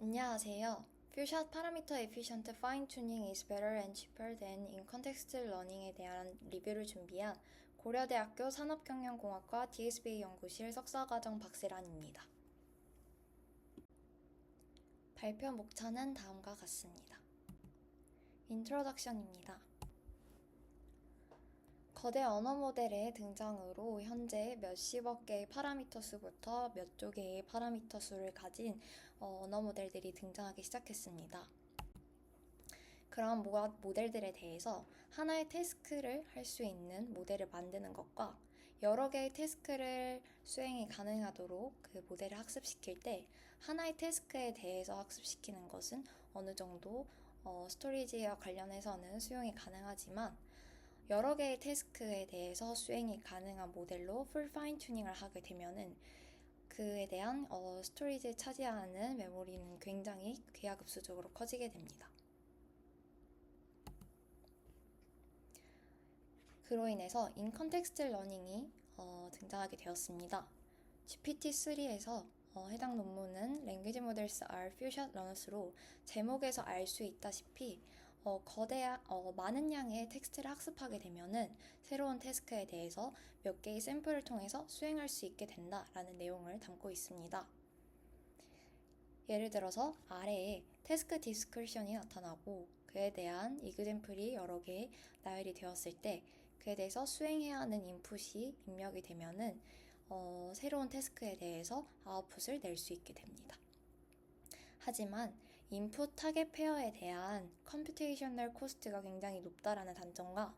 안녕하세요. 퓨샷 파라미터 에피션트 파인 튜닝 is better and cheaper than in context learning에 대한 리뷰를 준비한 고려대학교 산업경영공학과 DSBA 연구실 석사과정 박세란입니다. 발표 목차는 다음과 같습니다. 인트로덕션입니다. 거대 언어 모델의 등장으로 현재 몇십억 개의 파라미터 수부터 몇 조 개의 파라미터 수를 가진 언어 모델들이 등장하기 시작했습니다. 그런 모델들에 대해서 하나의 태스크를 할 수 있는 모델을 만드는 것과 여러 개의 태스크를 수행이 가능하도록 그 모델을 학습시킬 때 하나의 태스크에 대해서 학습시키는 것은 어느 정도 스토리지와 관련해서는 수용이 가능하지만 여러 개의 태스크에 대해서 수행이 가능한 모델로 풀 파인 튜닝을 하게 되면은 그에 대한 스토리지에 차지하는 메모리는 굉장히 기하급수적으로 커지게 됩니다. 그로 인해서 인 컨텍스트 러닝이 등장하게 되었습니다. GPT-3에서 해당 논문은 Language Models are Few-Shot Learners로 제목에서 알 수 있다시피 많은 양의 텍스트를 학습하게 되면은 새로운 태스크에 대해서 몇 개의 샘플을 통해서 수행할 수 있게 된다라는 내용을 담고 있습니다. 예를 들어서 아래에 태스크 디스크리션이 나타나고 그에 대한 이그젬플이 여러 개 나열이 되었을 때 그에 대해서 수행해야 하는 인풋이 입력이 되면은 새로운 태스크에 대해서 아웃풋을 낼 수 있게 됩니다. 하지만 인풋 타겟 페어에 대한 컴퓨테이셔널 코스트가 굉장히 높다라는 단점과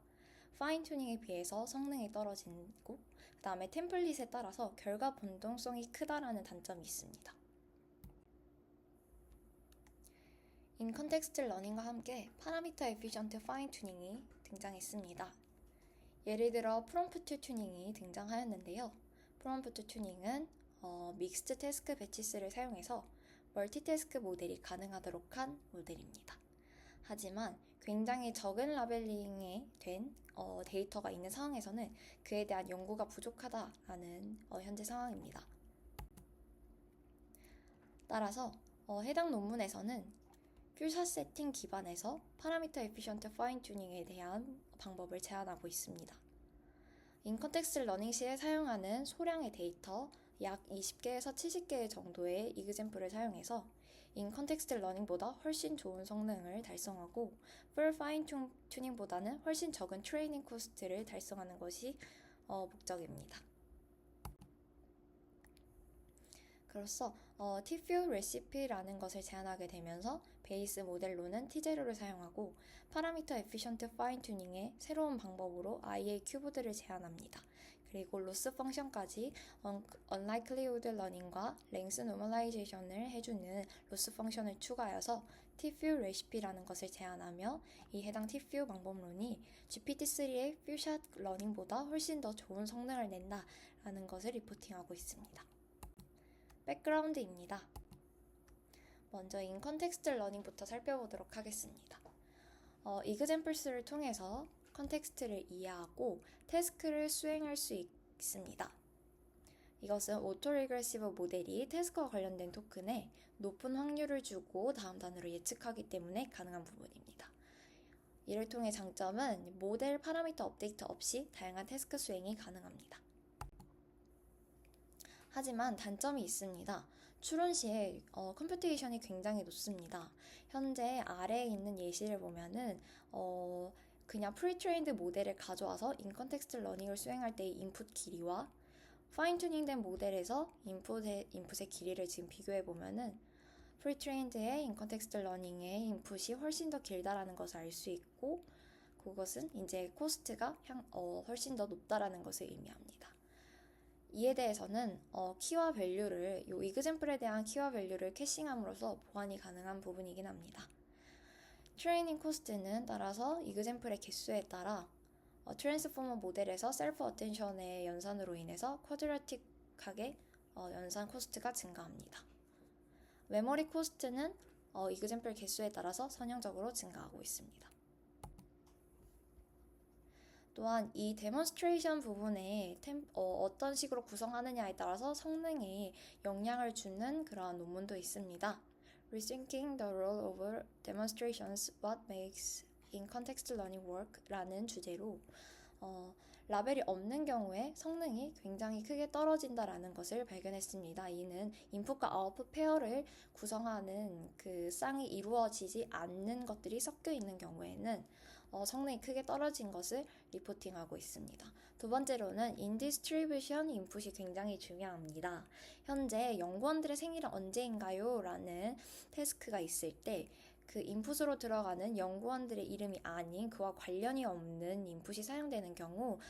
파인 튜닝에 비해서 성능이 떨어지고 그 다음에 템플릿에 따라서 결과 변동성이 크다라는 단점이 있습니다. 인 컨텍스트 러닝과 함께 파라미터 에피션트 파인 튜닝이 등장했습니다. 예를 들어 프롬프트 튜닝이 등장하였는데요. 프롬프트 튜닝은 믹스드 태스크 배치스를 사용해서 멀티태스크 모델이 가능하도록 한 모델입니다. 하지만 굉장히 적은 라벨링에 된 데이터가 있는 상황에서는 그에 대한 연구가 부족하다라는 현재 상황입니다. 따라서 해당 논문에서는 퓨샷 세팅 기반에서 파라미터 에피션트 파인 튜닝에 대한 방법을 제안하고 있습니다. 인 컨텍스트 러닝 시에 사용하는 소량의 데이터 약 20개에서 70개 정도의 이그젬플을 사용해서 인 컨텍스트 러닝보다 훨씬 좋은 성능을 달성하고 풀 파인 튜닝보다는 훨씬 적은 트레이닝 코스트를 달성하는 것이 목적입니다. 그로써 T-Few 레시피라는 것을 제안하게 되면서 베이스 모델로는 T0를 사용하고 파라미터 에피션트 파인 튜닝의 새로운 방법으로 IA 큐브드를 제안합니다. 그리고 로스 펑션까지 unlikelihood learning과 length normalization을 해주는 로스 펑션을 추가하여서 T-Few 레시피라는 것을 제안하며 이 해당 T-Few 방법론이 GPT-3의 Few-Shot Learning보다 훨씬 더 좋은 성능을 낸다라는 것을 리포팅하고 있습니다. 백그라운드입니다. 먼저 인 컨텍스트 러닝부터 살펴보도록 하겠습니다. 이그젬플스를 통해서 컨텍스트를 이해하고 태스크를 수행할 수 있습니다. 이것은 오토리그레시브 모델이 태스크와 관련된 토큰에 높은 확률을 주고 다음 단으로 예측하기 때문에 가능한 부분입니다. 이를 통해 장점은 모델 파라미터 업데이트 없이 다양한 태스크 수행이 가능합니다. 하지만 단점이 있습니다. 추론 시에 컴퓨테이션이 굉장히 높습니다. 현재 아래에 있는 예시를 보면은 그냥 프리트레인드 모델을 가져와서 인 컨텍스트 러닝을 수행할 때의 인풋 길이와 파인 튜닝된 모델에서 인풋의 길이를 지금 비교해 보면은 프리트레인드의 인 컨텍스트 러닝의 인풋이 훨씬 더 길다라는 것을 알 수 있고 그것은 이제 코스트가 훨씬 더 높다라는 것을 의미합니다. 이에 대해서는 키와 밸류를 이 이그젬플에 대한 키와 밸류를 캐싱함으로써 보완이 가능한 부분이긴 합니다. 트레이닝 코스트는 따라서 이그젬플의 개수에 따라 트랜스포머 모델에서 셀프 어텐션의 연산으로 인해서 쿼드라틱하게 연산 코스트가 증가합니다. 메모리 코스트는 이그젬플 개수에 따라서 선형적으로 증가하고 있습니다. 또한 이 데몬스트레이션 부분에 어떤 식으로 구성하느냐에 따라서 성능에 영향을 주는 그러한 논문도 있습니다. Rethinking the Role of Demonstrations, What Makes in Context Learning Work 라는 주제로 라벨이 없는 경우에 성능이 굉장히 크게 떨어진다라는 것을 발견했습니다. 이는 인풋과 아웃풋 페어를 구성하는 그 쌍이 이루어지지 않는 것들이 섞여 있는 경우에는 성능이 크게 떨어진 것을 리포팅하고 있습니다. 두 번째로는 인디스트리뷰션 인풋이 굉장히 중요합니다. 현재 연구원들의 생일은 언제인가요? 라는 태스크가 있을 때 그 인풋으로 들어가는 연구원들의 이름이 아닌 그와 관련이 없는 인풋이 사용되는 경우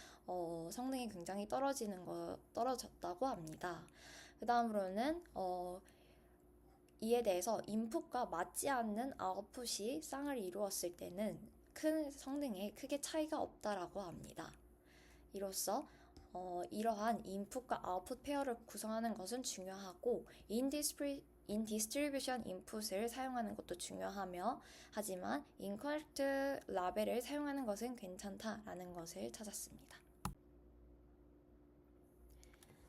성능이 굉장히 떨어졌다고 합니다. 그 다음으로는 이에 대해서 인풋과 맞지 않는 아웃풋이 쌍을 이루었을 때는 큰 성능에 크게 차이가 없다라고 합니다. 이로써 이러한 인풋과 아웃풋 페어를 구성하는 것은 중요하고 인디스트리뷰션 인풋을 사용하는 것도 중요하며 하지만 인커렉트 라벨을 사용하는 것은 괜찮다라는 것을 찾았습니다.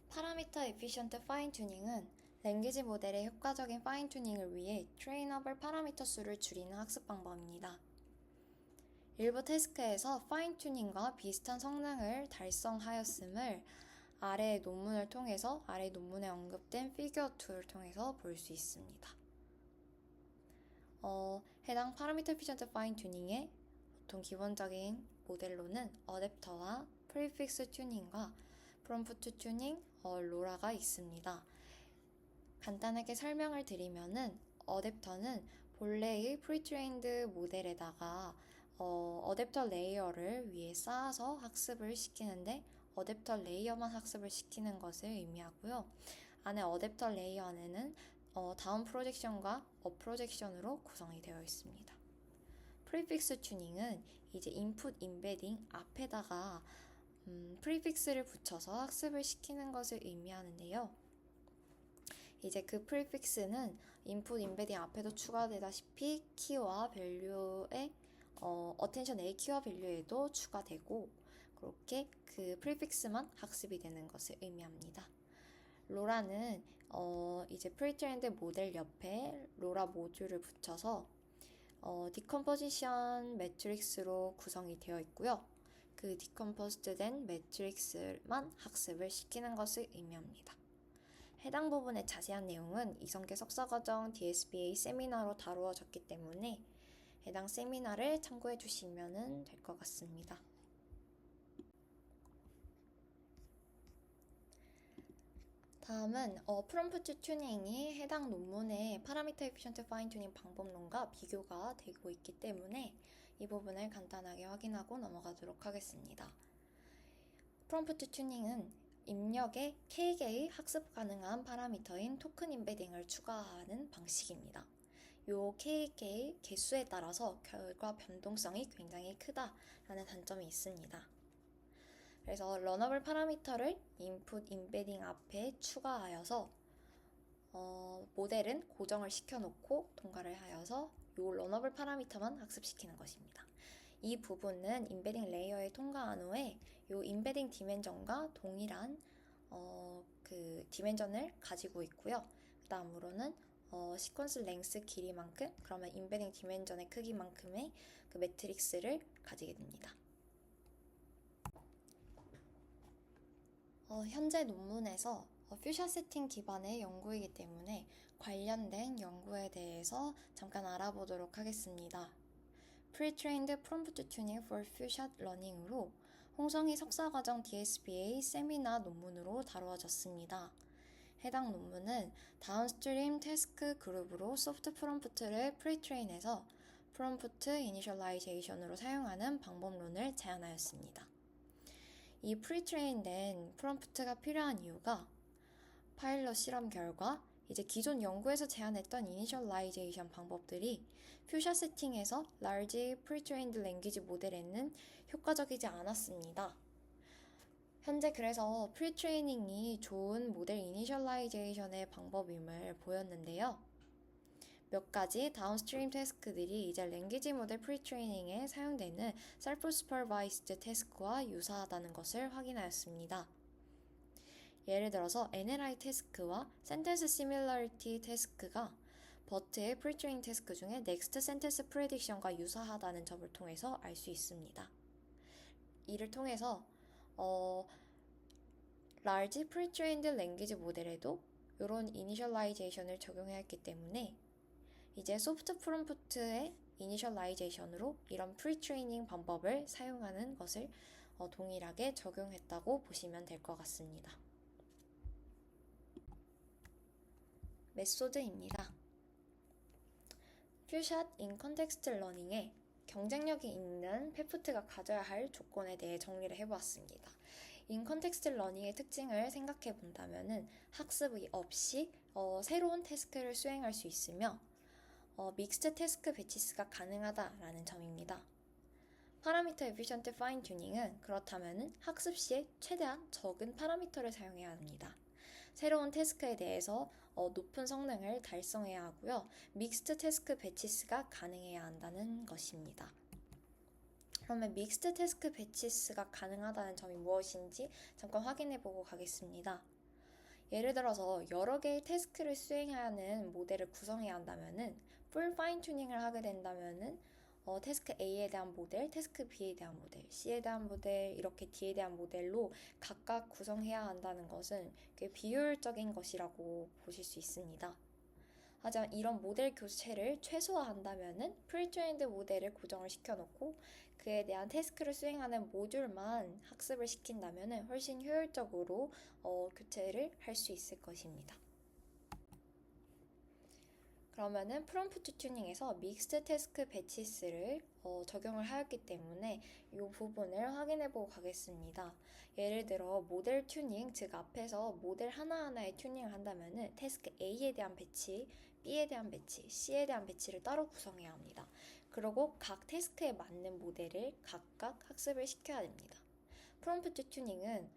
파라미터 에피션트 파인 튜닝은 랭귀지 모델의 효과적인 파인 튜닝을 위해 트레이너블 파라미터 수를 줄이는 학습 방법입니다. 일부 태스크에서 파인 튜닝과 비슷한 성능을 달성하였음을 아래 논문을 통해서 아래 논문에 언급된 피규어 2를 통해서 볼 수 있습니다. 해당 파라미터 에피션트 파인 튜닝의 보통 기본적인 모델로는 어댑터와 프리픽스 튜닝과 프롬프트 튜닝, 로라가 있습니다. 간단하게 설명을 드리면은 어댑터는 본래의 프리트레인드 모델에다가 어댑터 레이어를 위에 쌓아서 학습을 시키는데 어댑터 레이어만 학습을 시키는 것을 의미하고요. 안에 어댑터 레이어 안에는 다운 프로젝션과 업 프로젝션으로 구성이 되어 있습니다. 프리픽스 튜닝은 이제 인풋 임베딩 앞에다가 프리픽스를 붙여서 학습을 시키는 것을 의미하는데요. 이제 그 프리픽스는 인풋 임베딩 앞에도 추가되다시피 키와 밸류의 attention A 키와 밸류에도 추가되고 그렇게 그 프리픽스만 학습이 되는 것을 의미합니다. 로라는 이제 프리트레인드 모델 옆에 로라 모듈을 붙여서 디컴포지션 매트릭스로 구성이 되어 있고요. 그 디컴포스드 된 매트릭스만 학습을 시키는 것을 의미합니다. 해당 부분의 자세한 내용은 이성계 석사과정 DSBA 세미나로 다루어졌기 때문에 해당 세미나를 참고해 주시면 될 것 같습니다. 다음은 프롬프트 튜닝이 해당 논문의 파라미터 에피션트 파인 튜닝 방법론과 비교가 되고 있기 때문에 이 부분을 간단하게 확인하고 넘어가도록 하겠습니다. 프롬프트 튜닝은 입력에 K개의 학습 가능한 파라미터인 토큰 임베딩을 추가하는 방식입니다. 요 K개의 개수에 따라서 결과 변동성이 굉장히 크다라는 단점이 있습니다. 그래서 러너블 파라미터를 인풋 임베딩 앞에 추가하여서 모델은 고정을 시켜놓고 통과를 하여서 요 러너블 파라미터만 학습시키는 것입니다. 이 부분은 임베딩 레이어에 통과한 후에 요 임베딩 디멘전과 동일한 그 디멘전을 가지고 있고요. 그 다음으로는 시퀀스 랭스 길이만큼 그러면 임베딩 디멘전의 크기만큼의 그 매트릭스를 가지게 됩니다. 현재 논문에서 퓨셔 세팅 기반의 연구이기 때문에 관련된 연구에 대해서 잠깐 알아보도록 하겠습니다. Pre-trained Prompt Tuning for Fuchsia Learning으로 홍성희 석사과정 DSBA 세미나 논문으로 다루어졌습니다. 해당 논문은 다운스트림 태스크 그룹으로 소프트 프롬프트를 프리트레인해서 프롬프트 이니셜라이제이션으로 사용하는 방법론을 제안하였습니다. 이 프리트레인된 프롬프트가 필요한 이유가 파일럿 실험 결과 이제 기존 연구에서 제안했던 이니셜라이제이션 방법들이 퓨셔 세팅에서 large pre-trained language 모델에는 효과적이지 않았습니다. 현재 그래서 프리트레이닝이 좋은 모델 이니셜라이제이션의 방법임을 보였는데요. 몇 가지 다운스트림 태스크들이 이제 랭귀지 모델 프리트레이닝에 사용되는 셀프-슈퍼바이스드 태스크와 유사하다는 것을 확인하였습니다. 예를 들어서 NLI 태스크와 센텐스 시밀러리티 태스크가 버트의 프리트레인 태스크 중에 넥스트 센텐스 프레딕션과 유사하다는 점을 통해서 알 수 있습니다. 이를 통해서 large pre-trained language 모델에도 이런 이니셜라이제이션을 적용해야 했기 때문에 이제 소프트 프롬프트의 이니셜라이제이션으로 이런 프리트레이닝 방법을 사용하는 것을 동일하게 적용했다고 보시면 될 것 같습니다. 메소드입니다. 퓨샷 인 컨텍스트 러닝에 경쟁력이 있는 페프트가 가져야 할 조건에 대해 정리를 해보았습니다. 인 컨텍스트 러닝의 특징을 생각해 본다면 학습이 없이 새로운 태스크를 수행할 수 있으며 믹스드 태스크 배치스가 가능하다라는 점입니다. 파라미터 에피션트 파인 튜닝은 그렇다면 학습 시에 최대한 적은 파라미터를 사용해야 합니다. 새로운 태스크에 대해서 높은 성능을 달성해야 하고요. 믹스드 태스크 배치스가 가능해야 한다는 것입니다. 그러면 믹스드 태스크 배치스가 가능하다는 점이 무엇인지 잠깐 확인해 보고 가겠습니다. 예를 들어서 여러 개의 태스크를 수행하는 모델을 구성해야 한다면은 풀 파인 튜닝을 하게 된다면은 태스크 A에 대한 모델, 태스크 B에 대한 모델, C에 대한 모델, 이렇게 D에 대한 모델로 각각 구성해야 한다는 것은 꽤 비효율적인 것이라고 보실 수 있습니다. 하지만 이런 모델 교체를 최소화한다면은 프리트레인드 모델을 고정을 시켜놓고 그에 대한 태스크를 수행하는 모듈만 학습을 시킨다면은 훨씬 효율적으로 교체를 할 수 있을 것입니다. 그러면은 프롬프트 튜닝에서 믹스드 태스크 배치스를 적용을 하였기 때문에 이 부분을 확인해 보고 가겠습니다. 예를 들어 모델 튜닝, 즉 앞에서 모델 하나하나의 튜닝을 한다면은 태스크 A에 대한 배치, B에 대한 배치, C에 대한 배치를 따로 구성해야 합니다. 그리고 각 태스크에 맞는 모델을 각각 학습을 시켜야 됩니다. 프롬프트 튜닝은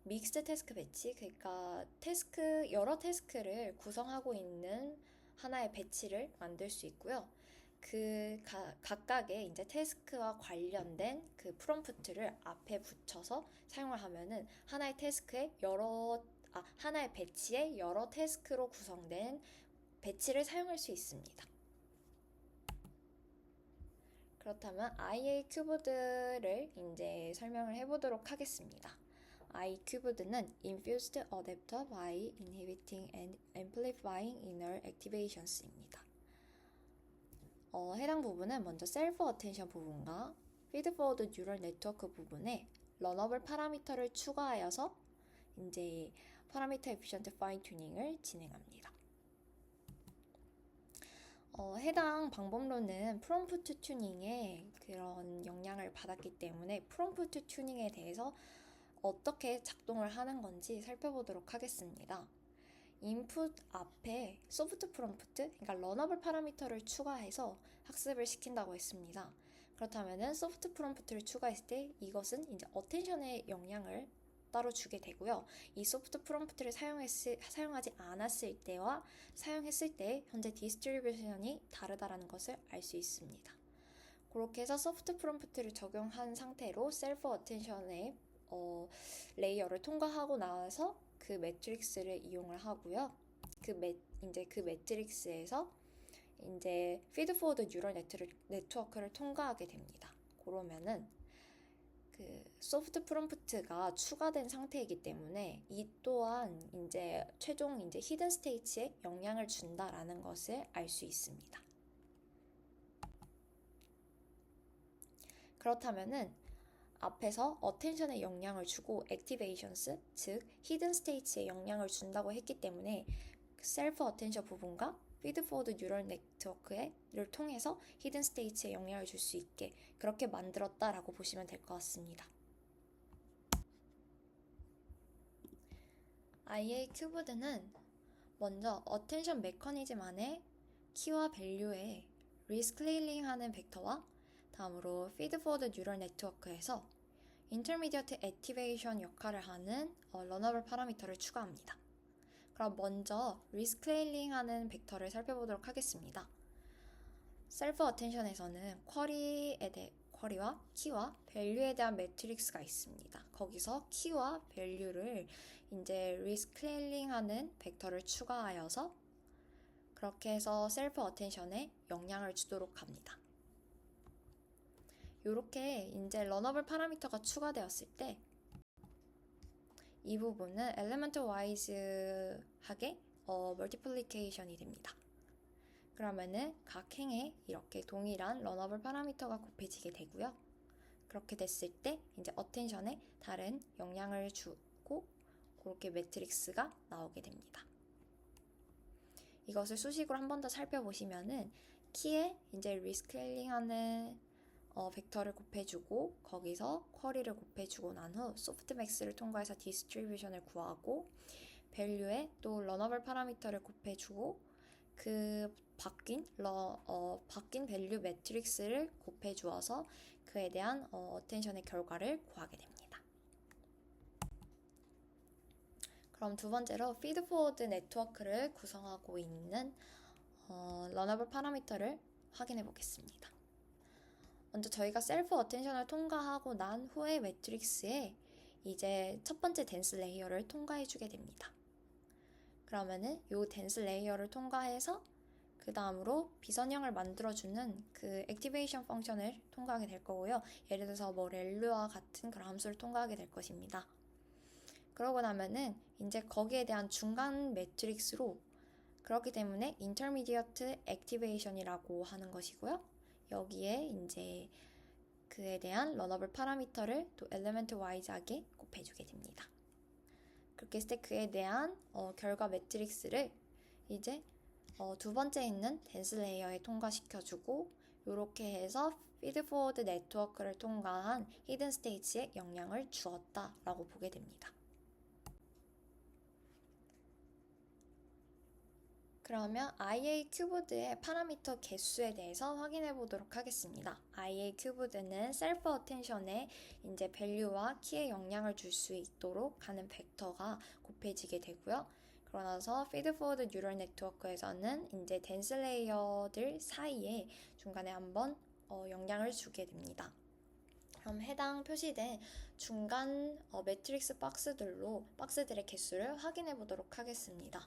믹스드 태스크 배치, 그러니까 여러 태스크를 구성하고 있는 하나의 배치를 만들 수 있고요. 그 각각의 이제 태스크와 관련된 그 프롬프트를 앞에 붙여서 사용을 하면은 하나의 배치에 여러 태스크로 구성된 배치를 사용할 수 있습니다. 그렇다면 IA 큐브드를 이제 설명을 해보도록 하겠습니다. I 큐브드는 infused adapter by inhibiting and amplifying inner activations입니다. 해당 부분은 먼저 셀프 어텐션 부분과 피드포워드 뉴럴 네트워크 부분에 러너블 파라미터를 추가하여서 이제 파라미터 에피션트 파인 튜닝을 진행합니다. 해당 방법론은 프롬프트 튜닝에 그런 영향을 받았기 때문에 프롬프트 튜닝에 대해서 어떻게 작동을 하는 건지 살펴보도록 하겠습니다. 인풋 앞에 소프트 프롬프트, 그러니까 러너블 파라미터를 추가해서 학습을 시킨다고 했습니다. 그렇다면은 소프트 프롬프트를 추가했을 때 이것은 이제 어텐션에 영향을 따로 주게 되고요. 이 소프트 프롬프트를 사용하지 않았을 때와 사용했을 때 현재 디스트리뷰션이 다르다라는 것을 알 수 있습니다. 그렇게 해서 소프트 프롬프트를 적용한 상태로 셀프 어텐션의 레이어를 통과하고 나서 그 매트릭스를 이용을 하고요. 그 매트릭스에서 이제 피드포워드 뉴럴 네트워크를 통과하게 됩니다. 그러면은 그 소프트 프롬프트가 추가된 상태이기 때문에 이 또한 이제 최종 이제 히든 스테이트에 영향을 준다라는 것을 알 수 있습니다. 그렇다면은 앞에서 어텐션에 영향을 주고 액티베이션스, 즉 히든 스테이트에 영향을 준다고 했기 때문에 셀프 어텐션 부분과 피드포워드 뉴럴 네트워크를 통해서 히든 스테이트에 영향을 줄 수 있게 그렇게 만들었다라고 보시면 될 것 같습니다. IA 큐브드는 먼저 어텐션 메커니즘 안에 키와 밸류의 리스클레일링하는 벡터와 다음으로 피드포워드 뉴럴 네트워크에서 인터미디어트 액티베이션 역할을 하는 러너블 파라미터를 추가합니다. 그럼 먼저 리스클레일링하는 벡터를 살펴보도록 하겠습니다. 셀프 어텐션에서는 쿼리와 키와 밸류에 대한 매트릭스가 있습니다. 거기서 키와 밸류를 이제 리스클레일링하는 벡터를 추가하여서 그렇게 해서 셀프 어텐션에 영향을 주도록 합니다. 이렇게 이제 러너블 파라미터가 추가되었을 때 이 부분은 엘리먼트 와이즈하게 멀티플리케이션이 됩니다. 그러면은 각 행에 이렇게 동일한 러너블 파라미터가 곱해지게 되고요. 그렇게 됐을 때 이제 어텐션에 다른 영향을 주고 그렇게 매트릭스가 나오게 됩니다. 이것을 수식으로 한 번 더 살펴보시면은 키에 이제 리스케일링하는 벡터를 곱해주고 거기서 쿼리를 곱해주고 난 후 소프트맥스를 통과해서 디스트리뷰션을 구하고 밸류에 또 러너블 파라미터를 곱해주고 그 바뀐 밸류 매트릭스를 곱해주어서 그에 대한 어텐션의 결과를 구하게 됩니다. 그럼 두 번째로 피드포워드 네트워크를 구성하고 있는 러너블 파라미터를 확인해 보겠습니다. 먼저 저희가 셀프 어텐션을 통과하고 난 후에 매트릭스에 이제 첫 번째 댄스 레이어를 통과해 주게 됩니다. 그러면은 이 댄스 레이어를 통과해서 그 다음으로 비선형을 만들어주는 그 액티베이션 펑션을 통과하게 될 거고요. 예를 들어서 뭐 렐류와 같은 그런 함수를 통과하게 될 것입니다. 그러고 나면은 이제 거기에 대한 중간 매트릭스로 그렇기 때문에 인터미디어트 액티베이션이라고 하는 것이고요. 여기에 이제 그에 대한 러너블 파라미터를 또 엘리먼트 와이즈하게 곱해주게 됩니다. 그렇게 했을 때 그에 대한 결과 매트릭스를 이제 두 번째 있는 댄스 레이어에 통과시켜주고 이렇게 해서 피드포워드 네트워크를 통과한 히든 스테이츠에 영향을 주었다라고 보게 됩니다. 그러면 IA 큐브드의 파라미터 개수에 대해서 확인해 보도록 하겠습니다. IA 큐브드는 셀프 어텐션에 이제 밸류와 키에 영향을 줄 수 있도록 하는 벡터가 곱해지게 되고요. 그러고 나서 피드포워드 뉴럴 네트워크에서는 이제 댄스 레이어들 사이에 중간에 한번 영향을 주게 됩니다. 그럼 해당 표시된 중간 매트릭스 박스들의 개수를 확인해 보도록 하겠습니다.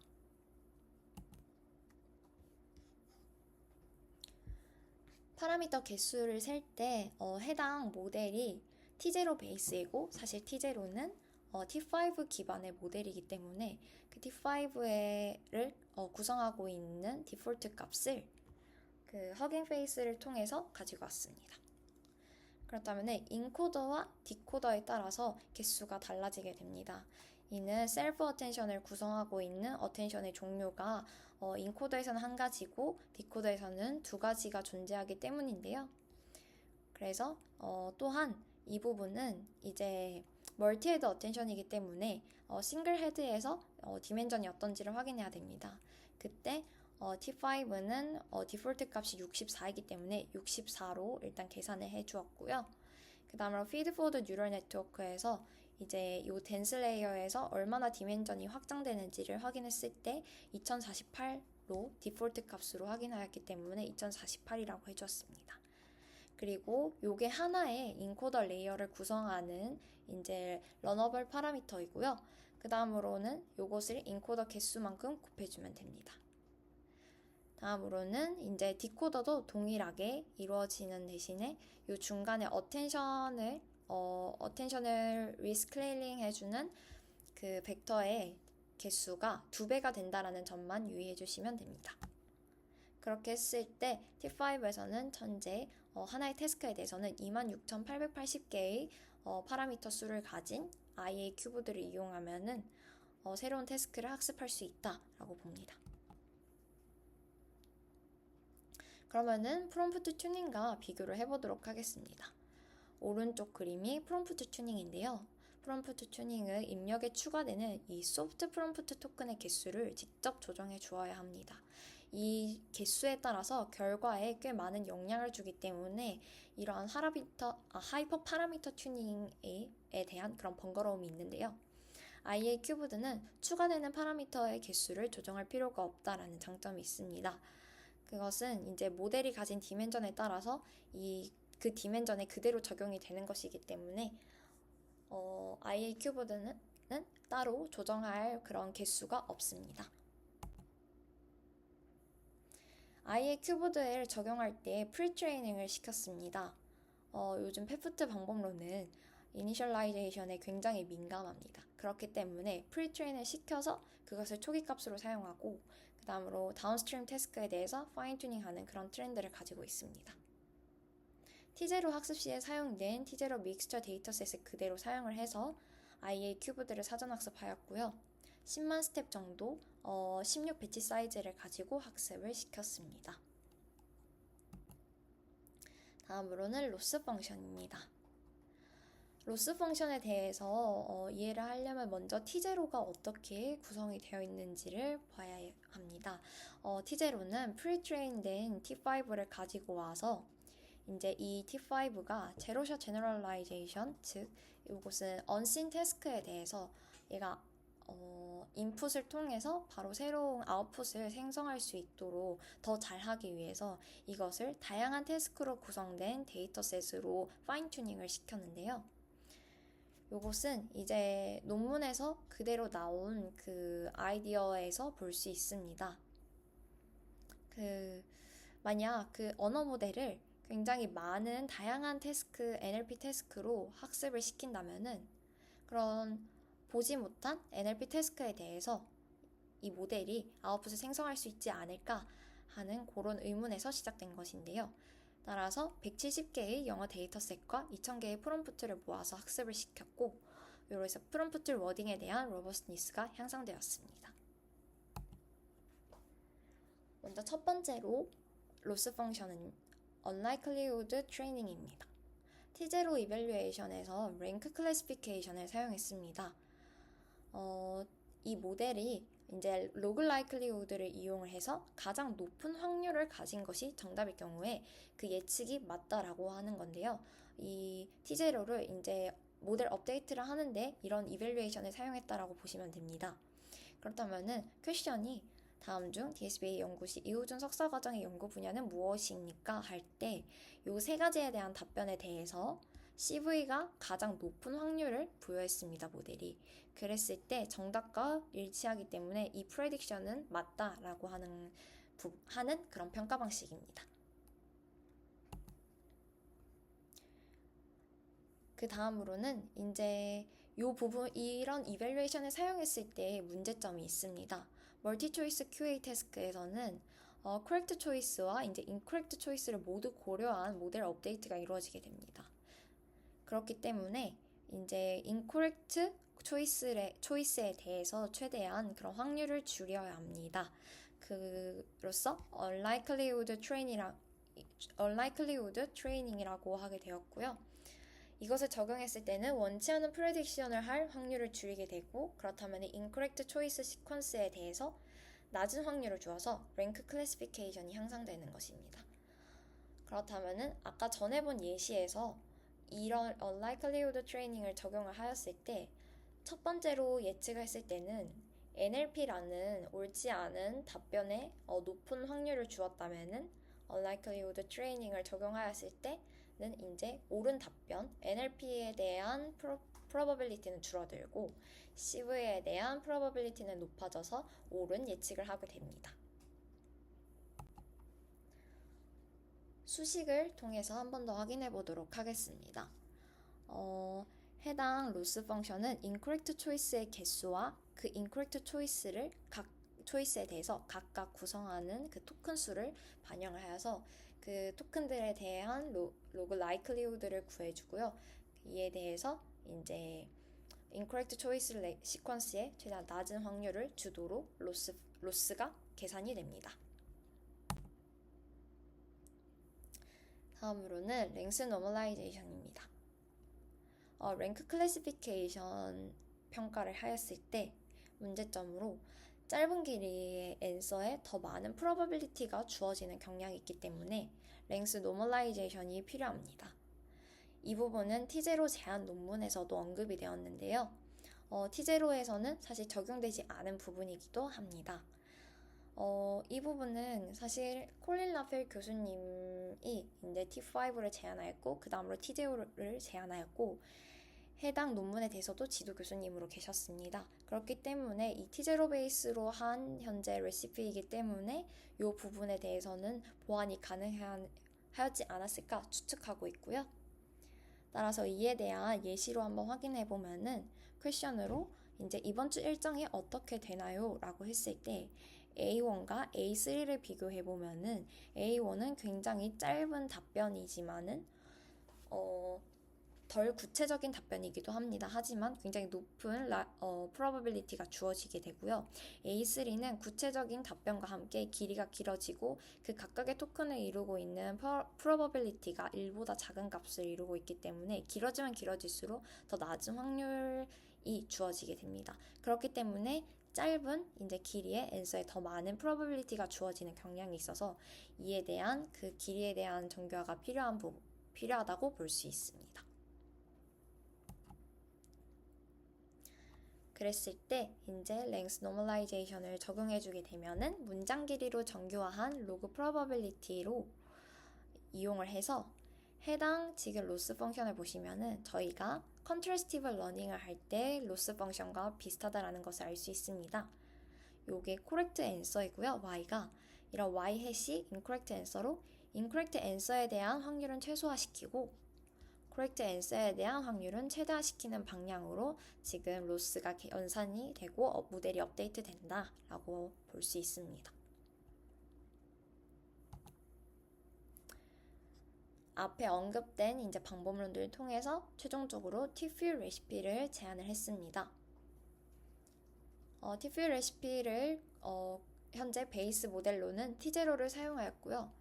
파라미터 개수를 셀 때 해당 모델이 T0 베이스이고 사실 T0는 T5 기반의 모델이기 때문에 그 T5를 구성하고 있는 디폴트 값을 그 허깅 페이스를 통해서 가지고 왔습니다. 그렇다면 인코더와 디코더에 따라서 개수가 달라지게 됩니다. 이는 셀프 어텐션을 구성하고 있는 어텐션의 종류가 인코더에서는 한 가지고 디코더에서는 두 가지가 존재하기 때문인데요. 그래서 또한 이 부분은 이제 멀티 헤드 어텐션이기 때문에 싱글 헤드에서 디멘전이 어떤지를 확인해야 됩니다. 그때 T5는 디폴트 값이 64이기 때문에 64로 일단 계산을 해주었고요. 그 다음으로 피드포워드 뉴럴 네트워크에서 이제 이 댄스 레이어에서 얼마나 디멘전이 확장되는지를 확인했을 때 2048로 디폴트 값으로 확인하였기 때문에 2048이라고 해주었습니다. 그리고 요게 하나의 인코더 레이어를 구성하는 이제 러너블 파라미터이고요. 그 다음으로는 요것을 인코더 개수만큼 곱해주면 됩니다. 다음으로는 이제 디코더도 동일하게 이루어지는 대신에 요 중간에 어텐션을 리스케일링 해주는 그 벡터의 개수가 2배가 된다라는 점만 유의해 주시면 됩니다. 그렇게 했을 때 T5에서는 현재 하나의 태스크에 대해서는 26,880개의 파라미터 수를 가진 IA 큐브들을 이용하면은 새로운 태스크를 학습할 수 있다라고 봅니다. 그러면은 프롬프트 튜닝과 비교를 해보도록 하겠습니다. 오른쪽 그림이 프롬프트 튜닝인데요. 프롬프트 튜닝은 입력에 추가되는 이 소프트 프롬프트 토큰의 개수를 직접 조정해 주어야 합니다. 이 개수에 따라서 결과에 꽤 많은 영향을 주기 때문에 이러한 하이퍼 파라미터 튜닝에 대한 그런 번거로움이 있는데요. IA 큐브드는 추가되는 파라미터의 개수를 조정할 필요가 없다라는 장점이 있습니다. 그것은 이제 모델이 가진 디멘전에 따라서 그 디멘전에 그대로 적용이 되는 것이기 때문에 IA 큐브드는 따로 조정할 그런 개수가 없습니다. 아이의 큐브드를 적용할 때 프리트레이닝을 시켰습니다. 요즘 페프트 방법론은 이니셜라이제이션에 굉장히 민감합니다. 그렇기 때문에 프리트레인을 시켜서 그것을 초기 값으로 사용하고 그 다음으로 다운스트림 태스크에 대해서 파인 튜닝하는 그런 트렌드를 가지고 있습니다. T0 학습 시에 사용된 T0 믹스처 데이터셋을 그대로 사용을 해서 IA 큐브들을 사전 학습하였고요. 10만 스텝 정도 16 배치 사이즈를 가지고 학습을 시켰습니다. 다음으로는 로스 펑션입니다. 로스 펑션에 대해서 이해를 하려면 먼저 T0가 어떻게 구성이 되어 있는지를 봐야 합니다. T0는 프리트레인된 T5를 가지고 와서 이제 이 T5가 제로샷 제너럴라이제이션, 즉 이것은 언신 태스크에 대해서 얘가 인풋을 통해서 바로 새로운 아웃풋을 생성할 수 있도록 더 잘하기 위해서 이것을 다양한 태스크로 구성된 데이터셋으로 파인 튜닝을 시켰는데요. 이것은 이제 논문에서 그대로 나온 그 아이디어에서 볼 수 있습니다. 만약 그 언어 모델을 굉장히 많은 다양한 태스크, NLP 태스크로 학습을 시킨다면은 그런 보지 못한 NLP 태스크에 대해서 이 모델이 아웃풋을 생성할 수 있지 않을까 하는 그런 의문에서 시작된 것인데요. 따라서 170개의 영어 데이터셋과 2000개의 프롬프트를 모아서 학습을 시켰고 이로 해서 프롬프트 워딩에 대한 로버스니스가 향상되었습니다. 먼저 첫 번째로 로스 펑션은 unlikelihood training입니다. T0 이밸류에이션에서 랭크 클래시피케이션을 사용했습니다. 이 모델이 이제 로그 라이클리후드를 이용을 해서 가장 높은 확률을 가진 것이 정답일 경우에 그 예측이 맞다라고 하는 건데요. 이 T0를 이제 모델 업데이트를 하는데 이런 이밸류에이션을 사용했다라고 보시면 됩니다. 그렇다면은 퀘션이 다음 중 DSBA 연구 시 이호준 석사과정의 연구 분야는 무엇입니까? 할 때 이 세 가지에 대한 답변에 대해서 CV가 가장 높은 확률을 부여했습니다, 모델이. 그랬을 때 정답과 일치하기 때문에 이 프레딕션은 맞다라고 하는 그런 평가 방식입니다. 그 다음으로는 이제 이런 이밸류에이션을 사용했을 때 문제점이 있습니다. 멀티 초이스 QA 태스크에서는 correct choice와 이제 incorrect choice를 모두 고려한 모델 업데이트가 이루어지게 됩니다. 그렇기 때문에 이제 incorrect choice에 대해서 최대한 그런 확률을 줄여야 합니다. 그로써 unlikelihood training이라고 하게 되었고요. 이것을 적용했을 때는 원치 않은 프레딕션을 할 확률을 줄이게 되고 그렇다면 incorrect choice 시퀀스에 대해서 낮은 확률을 주어서 랭크 클래시피케이션이 향상되는 것입니다. 그렇다면 아까 전에 본 예시에서 이런 unlikelihood training을 적용을 하였을 때 첫 번째로 예측을 했을 때는 NLP라는 옳지 않은 답변에 높은 확률을 주었다면은 unlikelihood training을 적용하였을 때는 이제 옳은 답변, NLP에 대한 probability는 줄어들고 CV에 대한 probability는 높아져서 옳은 예측을 하게 됩니다. 수식을 통해서 한 번 더 확인해 보도록 하겠습니다. 해당 로스 펑션은 incorrect choice의 개수와 그 incorrect choice를 각 초이스에 대해서 각각 구성하는 그 토큰 수를 반영을 하여서 그 토큰들에 대한 로그 라이클리후드를 구해주고요. 이에 대해서 이제 incorrect choice 시퀀스에 최대한 낮은 확률을 주도록 로스가 계산이 됩니다. 다음으로는 랭스 노멀라이제이션입니다. 랭크 클래시피케이션 평가를 하였을 때 문제점으로 짧은 길이의 앤서에 더 많은 프로버빌리티가 주어지는 경향이 있기 때문에 랭스 노멀라이제이션이 필요합니다. 이 부분은 T0 제한 논문에서도 언급이 되었는데요. T0에서는 사실 적용되지 않은 부분이기도 합니다. 이 부분은 사실 콜린 라펠 교수님이 이제 T5를 제안하였고 그 다음으로 T0를 제안하였고 해당 논문에 대해서도 지도 교수님으로 계셨습니다. 그렇기 때문에 이 T0 베이스로 한 현재 레시피이기 때문에 이 부분에 대해서는 보완이 가능하지 않았을까 추측하고 있고요. 따라서 이에 대한 예시로 한번 확인해 보면은 퀘션으로 이제 이번 주 일정이 어떻게 되나요? 라고 했을 때 A1과 A3를 비교해 보면은 A1은 굉장히 짧은 답변이지만은 덜 구체적인 답변이기도 합니다. 하지만 굉장히 높은 probability가 주어지게 되고요. A3는 구체적인 답변과 함께 길이가 길어지고 그 각각의 토큰을 이루고 있는 probability가 1보다 작은 값을 이루고 있기 때문에 길어지면 길어질수록 더 낮은 확률이 주어지게 됩니다. 그렇기 때문에 짧은 이제 길이의 앤서에 더 많은 probability가 주어지는 경향이 있어서 이에 대한 그 길이에 대한 정교화가 필요하다고 볼 수 있습니다. 그랬을 때 이제 랭스 노멀라이제이션을 적용해주게 되면은 문장 길이로 정교화한 로그 프로버빌리티로 이용을 해서 해당 지금 로스 펑션을 보시면은 저희가 컨트래스티브 러닝을 할 때 로스 펑션과 비슷하다라는 것을 알 수 있습니다. 요게 코렉트 앤서이고요. y가 이런 y 해시 인코렉트 앤서로 인코렉트 앤서에 대한 확률은 최소화시키고 코렉트 앤서에 대한 확률은 최대화시키는 방향으로 지금 로스가 연산이 되고 모델이 업데이트 된다라고 볼 수 있습니다. 앞에 언급된 이제 방법론들을 통해서 최종적으로 T-Fuel 레시피를 제안을 했습니다. T-Fuel 레시피를 현재 베이스 모델로는 T0를 사용하였고요.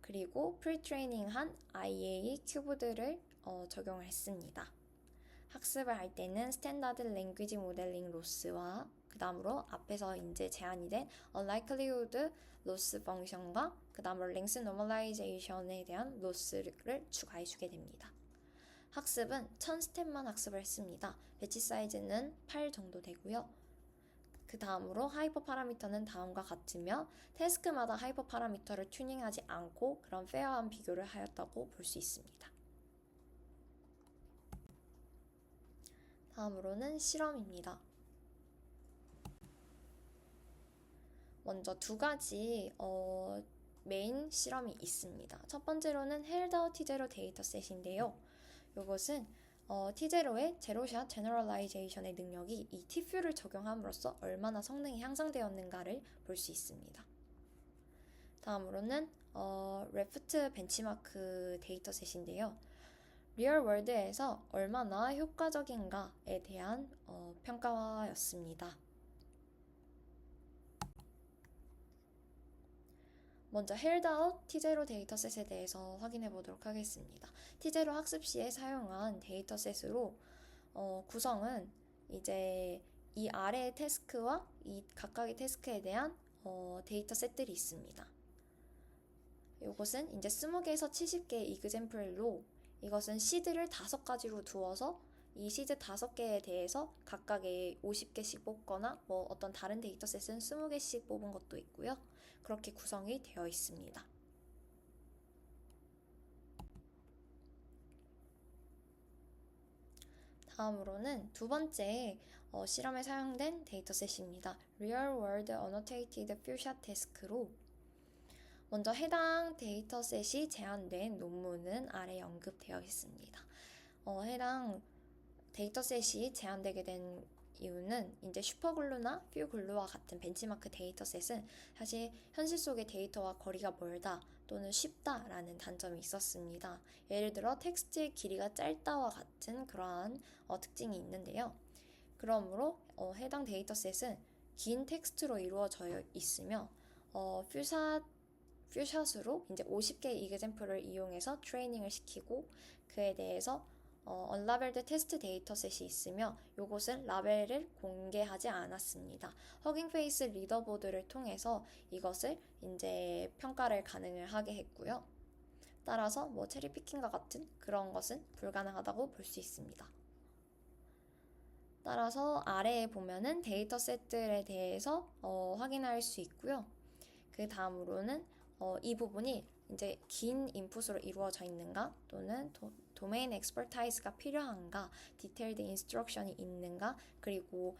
그리고 프리트레이닝한 IA 큐브들을 적용을 했습니다. 학습을 할 때는 스탠다드 랭귀지 모델링 로스와 그 다음으로 앞에서 이제 제안이 된 unlikelihood 로스 펑션과 그 다음으로 랭스 노멀라이제이션에 대한 로스를 추가해 주게 됩니다. 학습은 1000스텝만 학습을 했습니다. 배치 사이즈는 8 정도 되고요. 그 다음으로 하이퍼 파라미터는 다음과 같으며 태스크마다 하이퍼 파라미터를 튜닝하지 않고 그런 페어한 비교를 하였다고 볼 수 있습니다. 다음으로는 실험입니다. 먼저 두 가지 메인 실험이 있습니다. 첫 번째로는 헬다우 T0 데이터셋인데요. 이것은 T0의 제로샷 제너럴라이제이션의 능력이 이 T-Fuel을 적용함으로써 얼마나 성능이 향상되었는가를 볼 수 있습니다. 다음으로는 레프트 벤치마크 데이터셋인데요. 리얼 월드에서 얼마나 효과적인가에 대한 평가였습니다. 먼저 헬다웃 T0 데이터셋에 대해서 확인해 보도록 하겠습니다. T0 학습 시에 사용한 데이터셋으로 구성은 이제 이 아래의 태스크와 이 각각의 태스크에 대한 데이터셋들이 있습니다. 이것은 이제 20개에서 70개의 이그젬플로 이것은 시드를 5가지로 두어서 이 시드 5개에 대해서 각각의 50개씩 뽑거나 뭐 어떤 다른 데이터셋은 20개씩 뽑은 것도 있고요. 그렇게 구성이 되어 있습니다. 다음으로는 두 번째 실험에 사용된 데이터셋입니다. Real World Annotated Few-Shot Task로 먼저 해당 데이터셋이 제안된 논문은 아래 언급되어 있습니다. 해당 데이터셋이 제안되게 된 이유는 이제 슈퍼글루나 퓨글루와 같은 벤치마크 데이터셋은 사실 현실 속의 데이터와 거리가 멀다 또는 쉽다라는 단점이 있었습니다. 예를 들어 텍스트의 길이가 짧다와 같은 그러한 특징이 있는데요. 그러므로 해당 데이터셋은 긴 텍스트로 이루어져 있으며 퓨샷으로 이제 50개의 이그젬플을 이용해서 트레이닝을 시키고 그에 대해서 언라벨드 테스트 데이터셋이 있으며 이것은 라벨을 공개하지 않았습니다. 허깅 페이스 리더보드를 통해서 이것을 이제 평가를 가능을 하게 했고요. 따라서 뭐 체리 피킹과 같은 그런 것은 불가능하다고 볼 수 있습니다. 따라서 아래에 보면은 데이터셋들에 대해서 확인할 수 있고요. 그 다음으로는 이 부분이 이제 긴 인풋으로 이루어져 있는가, 또는 도메인 엑스퍼타이즈가 필요한가, 디테일드 인스트럭션이 있는가, 그리고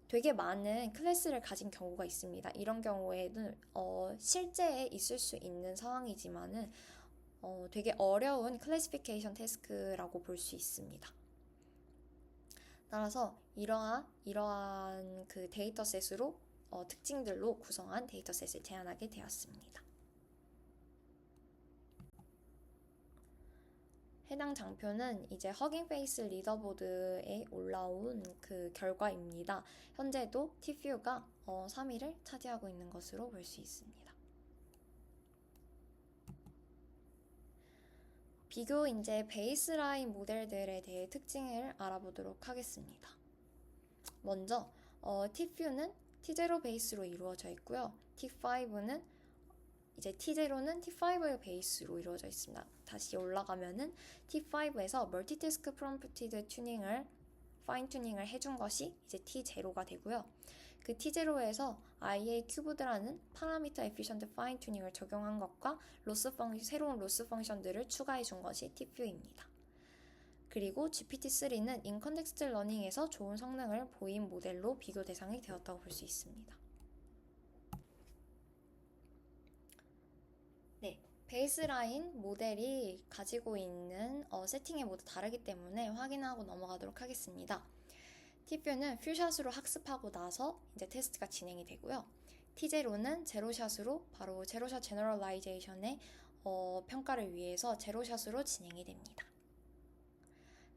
되게 많은 클래스를 가진 경우가 있습니다. 이런 경우에는 실제에 있을 수 있는 상황이지만은 되게 어려운 클래시피케이션 태스크라고 볼 수 있습니다. 따라서 이러한 그 데이터셋으로 특징들로 구성한 데이터셋을 제안하게 되었습니다. 해당 장표는 이제 허깅 페이스 리더보드에 올라온 그 결과입니다. 현재도 T뷰가 3위를 차지하고 있는 것으로 볼 수 있습니다. 비교 이제 베이스라인 모델들에 대해 특징을 알아보도록 하겠습니다. 먼저 T뷰는 T0 베이스로 이루어져 있고요. T5는 이제 T0는 T5의 베이스로 이루어져 있습니다. 다시 올라가면은 T5에서 멀티태스크 프롬프티드 튜닝을 파인 튜닝을 해준 것이 이제 T0가 되고요. 그 T0에서 IA 큐브드라는 파라미터 에피션트 파인 튜닝을 적용한 것과 새로운 로스 펑션들을 추가해 준 것이 T뷰입니다. 그리고 GPT-3는 인컨텍스트 러닝에서 좋은 성능을 보인 모델로 비교 대상이 되었다고 볼 수 있습니다. 네, 베이스라인 모델이 가지고 있는 세팅이 모두 다르기 때문에 확인하고 넘어가도록 하겠습니다. T뷰는 퓨샷으로 학습하고 나서 이제 테스트가 진행이 되고요. T0는 제로샷으로 바로 제로샷 제너럴라이제이션의 평가를 위해서 제로샷으로 진행이 됩니다.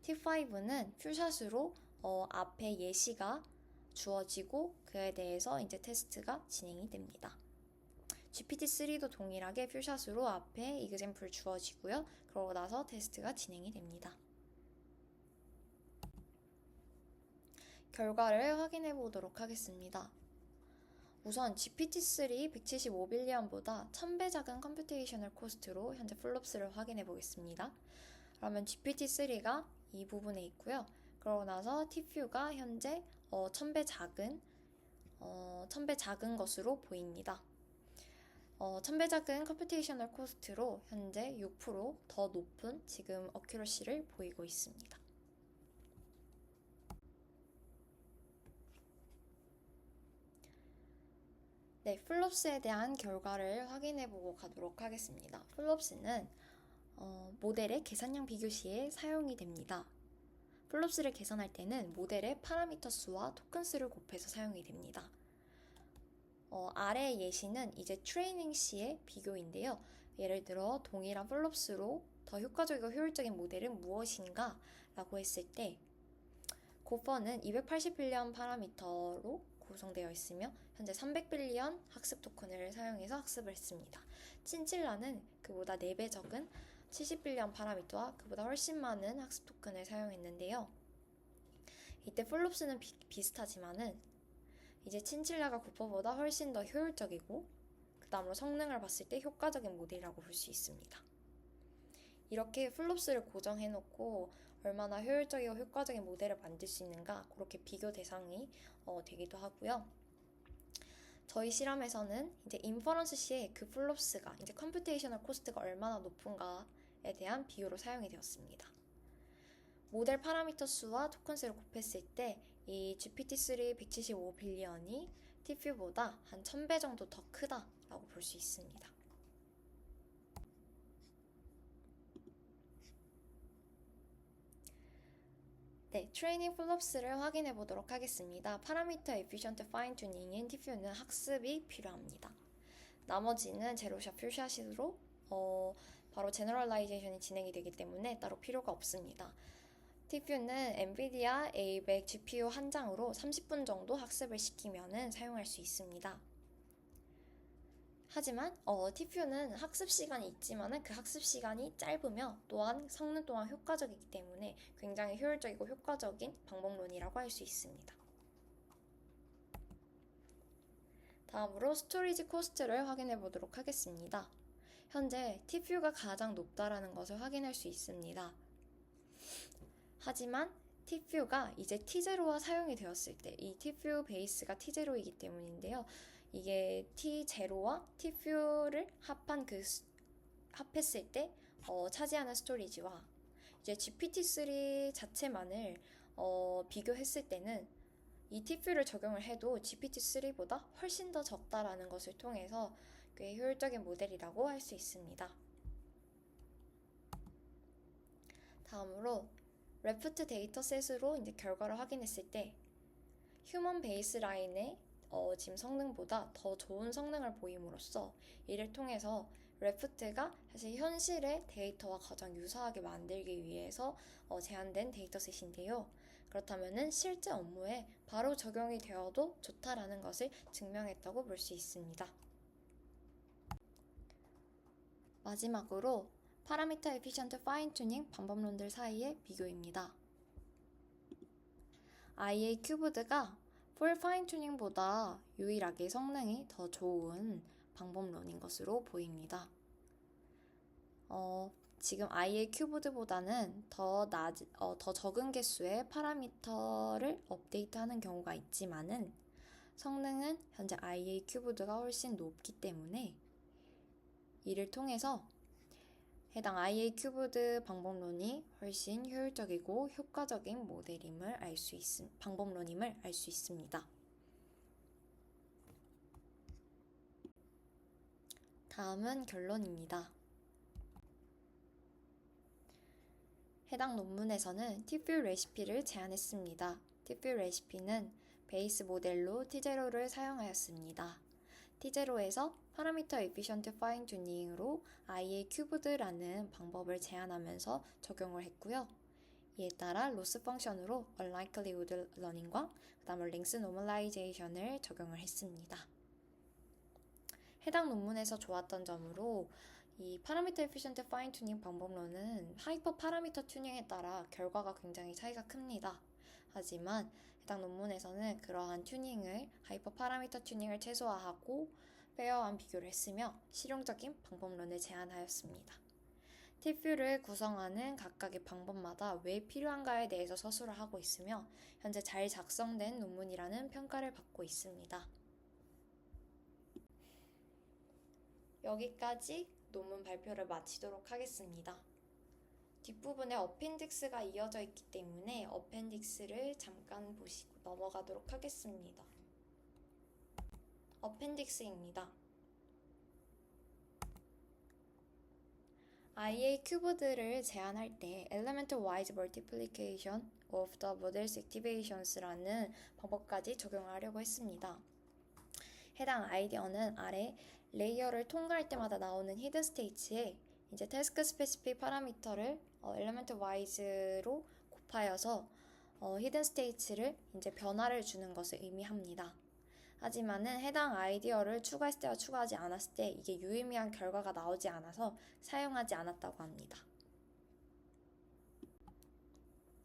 T5는 퓨샷으로 앞에 예시가 주어지고 그에 대해서 이제 테스트가 진행이 됩니다. GPT-3도 동일하게 퓨샷으로 앞에 이그젬플 주어지고요. 그러고 나서 테스트가 진행이 됩니다. 결과를 확인해 보도록 하겠습니다. 우선 GPT-3 175빌리언보다 1000배 작은 컴퓨테이셔널 코스트로 현재 플롭스를 확인해 보겠습니다. 그러면 GPT-3가 이 부분에 있고요. 그러고 나서 T뷰가 현재 1000배 작은 것으로 보입니다. 1000배 작은 컴퓨테이셔널 코스트로 현재 6%더 높은 지금 어큐러시를 보이고 있습니다. 네, 플롭스에 대한 결과를 확인해보고 가도록 하겠습니다. 플롭스는 모델의 계산량 비교 시에 사용이 됩니다. 플롭스를 계산할 때는 모델의 파라미터 수와 토큰 수를 곱해서 사용이 됩니다. 아래 예시는 이제 트레이닝 시의 비교인데요. 예를 들어 동일한 플롭스로 더 효과적이고 효율적인 모델은 무엇인가 라고 했을 때 고퍼는 280빌리언 파라미터로 구성되어 있으며 현재 300빌리언 학습 토큰을 사용해서 학습을 했습니다. 친칠라는 그보다 4배 적은 70빌리언 파라미터와 그보다 훨씬 많은 학습 토큰을 사용했는데요. 이때 플롭스는 비슷하지만은 이제 친칠라가 고퍼보다 훨씬 더 효율적이고 그 다음으로 성능을 봤을 때 효과적인 모델이라고 볼 수 있습니다. 이렇게 플롭스를 고정해놓고 얼마나 효율적이고 효과적인 모델을 만들 수 있는가 그렇게 비교 대상이 되기도 하고요. 저희 실험에서는 이제 인퍼런스 시에 그 플롭스가 이제 컴퓨테이셔널 코스트가 얼마나 높은가에 대한 비교로 사용이 되었습니다. 모델 파라미터 수와 토큰 수를 곱했을 때 이 GPT-3 175빌리언이 T뷰보다 한 1000배 정도 더 크다라고 볼 수 있습니다. 네, 트레이닝 플롭스를 확인해 보도록 하겠습니다. 파라미터 에피션트 파인 튜닝인 T뷰는 학습이 필요합니다. 나머지는 제로샷 퓨샷으로 바로 제너럴라이제이션이 진행이 되기 때문에 따로 필요가 없습니다. T뷰는 엔비디아 A100 GPU 한 장으로 30분 정도 학습을 시키면 사용할 수 있습니다. 하지만 T뷰는 학습 시간이 있지만 그 학습 시간이 짧으며 또한 성능 또한 효과적이기 때문에 굉장히 효율적이고 효과적인 방법론이라고 할 수 있습니다. 다음으로 스토리지 코스트를 확인해 보도록 하겠습니다. 현재 T뷰가 가장 높다라는 것을 확인할 수 있습니다. 하지만 T뷰가 이제 T0와 사용이 되었을 때 이 T뷰 베이스가 T0이기 때문인데요. 이게 T0와 T뷰를 합한 그 합했을 때 차지하는 스토리지와 이제 GPT-3 자체만을 비교했을 때는 이 TPU를 적용을 해도 GPT-3보다 훨씬 더 적다라는 것을 통해서 꽤 효율적인 모델이라고 할 수 있습니다. 다음으로 레프트 데이터셋으로 이제 결과를 확인했을 때 휴먼 베이스라인의 지금 성능보다 더 좋은 성능을 보임으로써 이를 통해서 레프트가 사실 현실의 데이터와 가장 유사하게 만들기 위해서 제안된 데이터셋인데요. 그렇다면 실제 업무에 바로 적용이 되어도 좋다라는 것을 증명했다고 볼 수 있습니다. 마지막으로 파라미터 에피션트 파인 튜닝 방법론들 사이의 비교입니다. IA 큐브드가 풀 파인 튜닝보다 유일하게 성능이 더 좋은 방법론인 것으로 보입니다. 지금 IA 큐브드보다는 더 적은 개수의 파라미터를 업데이트하는 경우가 있지만은 성능은 현재 IA 큐브드가 훨씬 높기 때문에 이를 통해서 해당 IA 큐브드 방법론이 훨씬 효율적이고 효과적인 방법론임을 알 수 있습니다. 다음은 결론입니다. 해당 논문에서는 TPU 레시피를 제안했습니다. TPU 레시피는 베이스 모델로 T0를 사용하였습니다. T0에서 파라미터 에피션트 파인 튜닝으로 IA 큐브드라는 방법을 제안하면서 적용을 했고요. 이에 따라 로스 펑션으로 unlikelihood learning과 그다음 랭스 노멀라이제이션을 적용을 했습니다. 해당 논문에서 좋았던 점으로 이 파라미터 에피션트 파인 튜닝 방법론은 하이퍼 파라미터 튜닝에 따라 결과가 굉장히 차이가 큽니다. 하지만 해당 논문에서는 그러한 하이퍼 파라미터 튜닝을 최소화하고 페어한 비교를 했으며 실용적인 방법론을 제안하였습니다. TPU를 구성하는 각각의 방법마다 왜 필요한가에 대해서 서술을 하고 있으며 현재 잘 작성된 논문이라는 평가를 받고 있습니다. 여기까지 논문 발표를 마치도록 하겠습니다. 뒷부분에 어펜딕스가 이어져 있기 때문에 어펜딕스를 잠깐 보시고 넘어가도록 하겠습니다. 어펜딕스입니다. IA 큐브드를 제안할 때 Elemental Wise Multiplication of the Model's Activations라는 방법까지 적용하려고 했습니다. 해당 아이디어는 아래 레이어를 통과할 때마다 나오는 히든 스테이츠에 이제 태스크 스페시픽 파라미터를 Elemental Wise로 곱하여서 히든 스테이츠를 이제 변화를 주는 것을 의미합니다. 하지만은 해당 아이디어를 추가했을 때와 추가하지 않았을 때 이게 유의미한 결과가 나오지 않아서 사용하지 않았다고 합니다.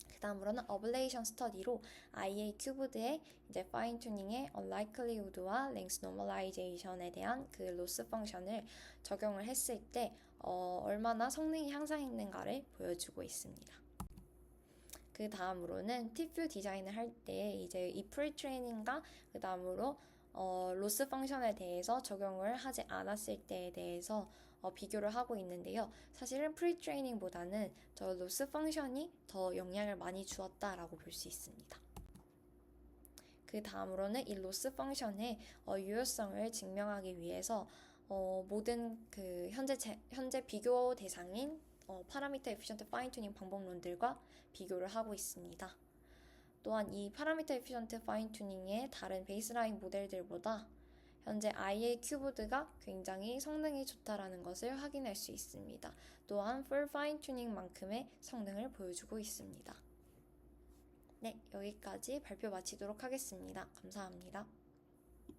그 다음으로는 어블레이션 스터디로 IA 큐브드의 이제 파인 튜닝의 unlikelihood와 length normalization에 대한 그 로스 펑션을 적용을 했을 때 얼마나 성능이 향상했는가를 보여주고 있습니다. 그 다음으로는 TPU 디자인을 할 때 이제 이 프리트레이닝과 그 다음으로 로스 펑션에 대해서 적용을 하지 않았을 때에 대해서 비교를 하고 있는데요. 사실은 프리트레이닝보다는 저 로스 펑션이 더 영향을 많이 주었다라고 볼 수 있습니다. 그 다음으로는 이 로스 펑션의 유효성을 증명하기 위해서 모든 그 현재 비교 대상인 파라미터 에피션트 파인 튜닝 방법론들과 비교를 하고 있습니다. 또한 이 파라미터 에피션트 파인 튜닝의 다른 베이스라인 모델들보다 현재 IA 큐브드가 굉장히 성능이 좋다라는 것을 확인할 수 있습니다. 또한 풀 파인 튜닝만큼의 성능을 보여주고 있습니다. 네, 여기까지 발표 마치도록 하겠습니다. 감사합니다.